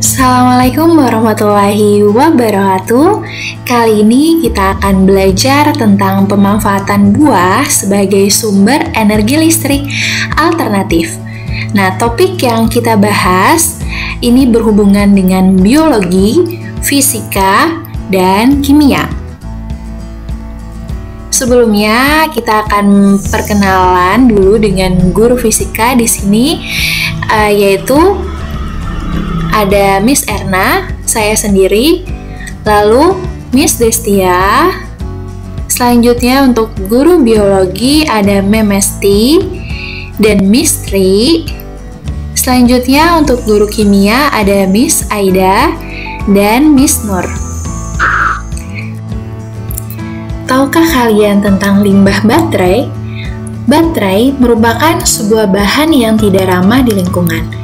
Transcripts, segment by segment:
Assalamualaikum warahmatullahi wabarakatuh. Kali ini kita akan belajar tentang pemanfaatan buah sebagai sumber energi listrik alternatif. Nah, topik yang kita bahas ini berhubungan dengan biologi, fisika, dan kimia. Sebelumnya kita akan perkenalan dulu dengan guru fisika di sini, yaitu ada Miss Erna, saya sendiri, lalu Miss Destia. Selanjutnya untuk guru biologi ada Memesti dan Miss Tri. Selanjutnya untuk guru kimia ada Miss Aida dan Miss Nur. Tahukah kalian tentang limbah baterai? Baterai merupakan sebuah bahan yang tidak ramah di lingkungan.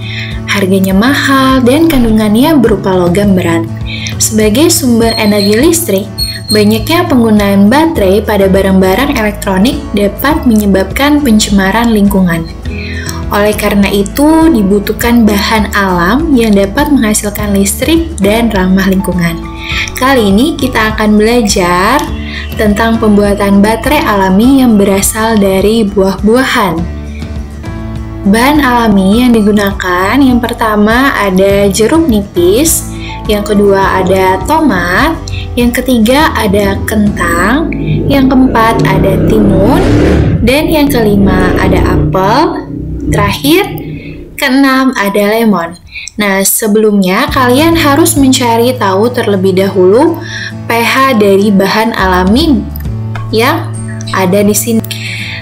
Harganya mahal dan kandungannya berupa logam berat. Sebagai sumber energi listrik, banyaknya penggunaan baterai pada barang-barang elektronik dapat menyebabkan pencemaran lingkungan. Oleh karena itu, dibutuhkan bahan alam yang dapat menghasilkan listrik dan ramah lingkungan. Kali ini kita akan belajar tentang pembuatan baterai alami yang berasal dari buah-buahan. Bahan alami yang digunakan, yang pertama ada jeruk nipis, yang kedua ada tomat, yang ketiga ada kentang, yang keempat ada timun, dan yang kelima ada apel, terakhir keenam ada lemon. Nah, sebelumnya kalian harus mencari tahu terlebih dahulu pH dari bahan alami yang ada di sini.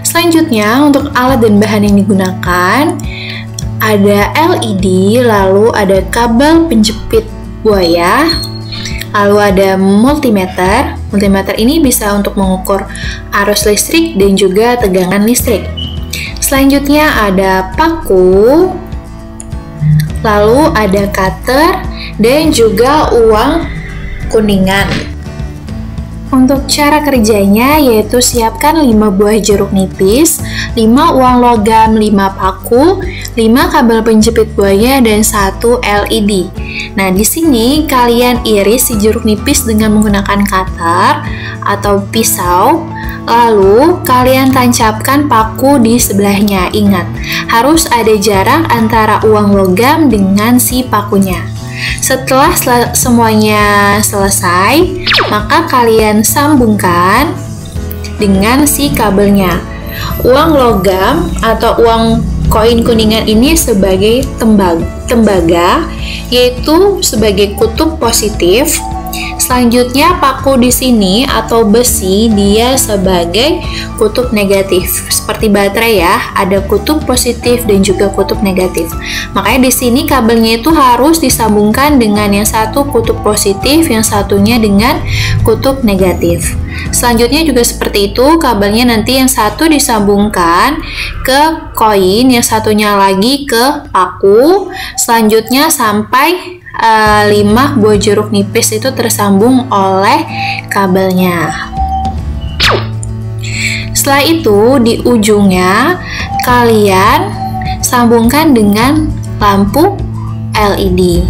Selanjutnya, untuk alat dan bahan yang digunakan ada LED, lalu ada kabel penjepit buaya, lalu ada multimeter. Multimeter ini bisa untuk mengukur arus listrik dan juga tegangan listrik. Selanjutnya ada paku, lalu ada cutter dan juga uang kuningan. Untuk cara kerjanya yaitu siapkan 5 buah jeruk nipis, 5 uang logam, 5 paku, 5 kabel penjepit buaya, dan 1 LED. Nah, di sini kalian iris si jeruk nipis dengan menggunakan cutter atau pisau, lalu kalian tancapkan paku di sebelahnya. Ingat, harus ada jarak antara uang logam dengan si pakunya. Setelah semuanya selesai, maka kalian sambungkan dengan si kabelnya. Uang logam atau uang koin kuningan ini sebagai tembaga, yaitu sebagai kutub positif. Selanjutnya paku di sini atau besi dia sebagai kutub negatif. Seperti baterai ya, ada kutub positif dan juga kutub negatif. Makanya di sini kabelnya itu harus disambungkan dengan yang satu kutub positif, yang satunya dengan kutub negatif. Selanjutnya juga seperti itu, kabelnya nanti yang satu disambungkan ke koin, yang satunya lagi ke paku. Selanjutnya sampai 5 buah jeruk nipis itu tersambung oleh kabelnya. Setelah itu di ujungnya kalian sambungkan dengan lampu LED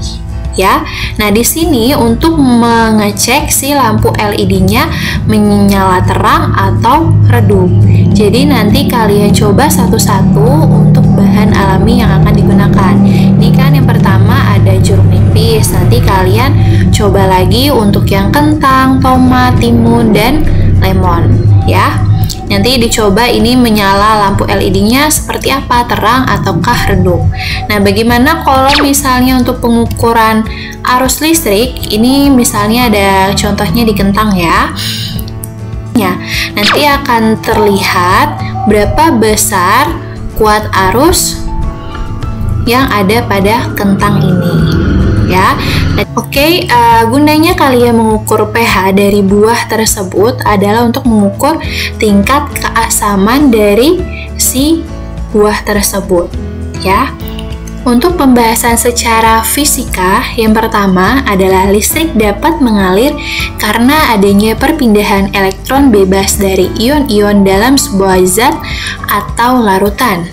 ya. Nah, di sini untuk mengecek si lampu LED-nya menyala terang atau redup. Jadi nanti kalian coba satu-satu untuk bahan alami yang akan digunakan. Ini kan yang pertama ada jeruk nipis. Nanti kalian coba lagi untuk yang kentang, tomat, timun, dan lemon ya. Nanti dicoba ini menyala lampu LED-nya seperti apa, terang ataukah redup. Nah, bagaimana kalau misalnya untuk pengukuran arus listrik? Ini misalnya ada contohnya di kentang ya. Nanti akan terlihat berapa besar kuat arus yang ada pada kentang ini ya. Oke, gunanya kalian mengukur pH dari buah tersebut adalah untuk mengukur tingkat keasaman dari si buah tersebut ya. Untuk pembahasan secara fisika, yang pertama adalah listrik dapat mengalir karena adanya perpindahan elektron bebas dari ion-ion dalam sebuah zat atau larutan.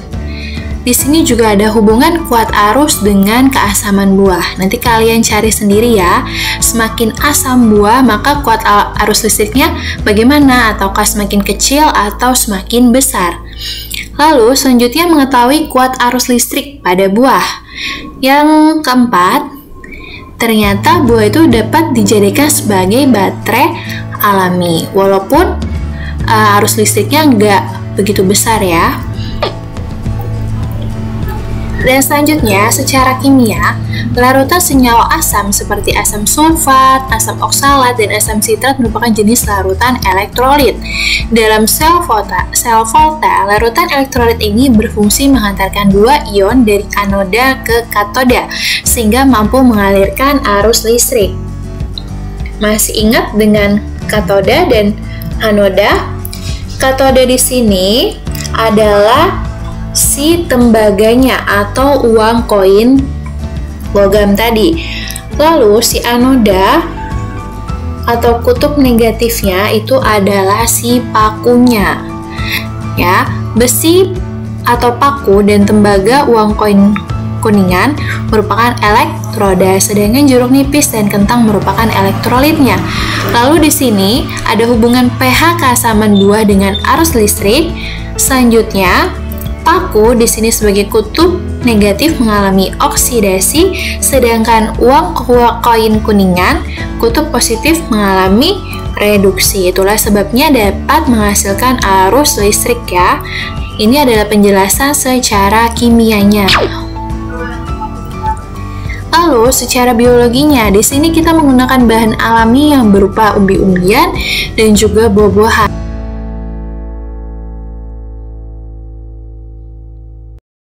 Di sini juga ada hubungan kuat arus dengan keasaman buah. Nanti kalian cari sendiri ya. Semakin asam buah, maka kuat arus listriknya bagaimana? Ataukah semakin kecil atau semakin besar? Lalu selanjutnya mengetahui kuat arus listrik pada buah. Yang keempat, ternyata buah itu dapat dijadikan sebagai baterai alami, walaupun arus listriknya nggak begitu besar ya. Dan selanjutnya, secara kimia, larutan senyawa asam seperti asam sulfat, asam oksalat, dan asam sitrat merupakan jenis larutan elektrolit. Dalam sel volta, larutan elektrolit ini berfungsi menghantarkan dua ion dari anoda ke katoda, sehingga mampu mengalirkan arus listrik. Masih ingat dengan katoda dan anoda? Katoda di sini adalah si tembaganya atau uang koin logam tadi. Lalu si anoda atau kutub negatifnya itu adalah si pakunya. Ya, besi atau paku dan tembaga uang koin kuningan merupakan elektroda, sedangkan jeruk nipis dan kentang merupakan elektrolitnya. Lalu di sini ada hubungan pH keasaman buah dengan arus listrik. Selanjutnya, paku di sini sebagai kutub negatif mengalami oksidasi, sedangkan uang koin kuningan kutub positif mengalami reduksi. Itulah sebabnya dapat menghasilkan arus listrik ya. Ini adalah penjelasan secara kimianya. Lalu secara biologinya, di sini kita menggunakan bahan alami yang berupa umbi-umbian dan juga buah-buahan.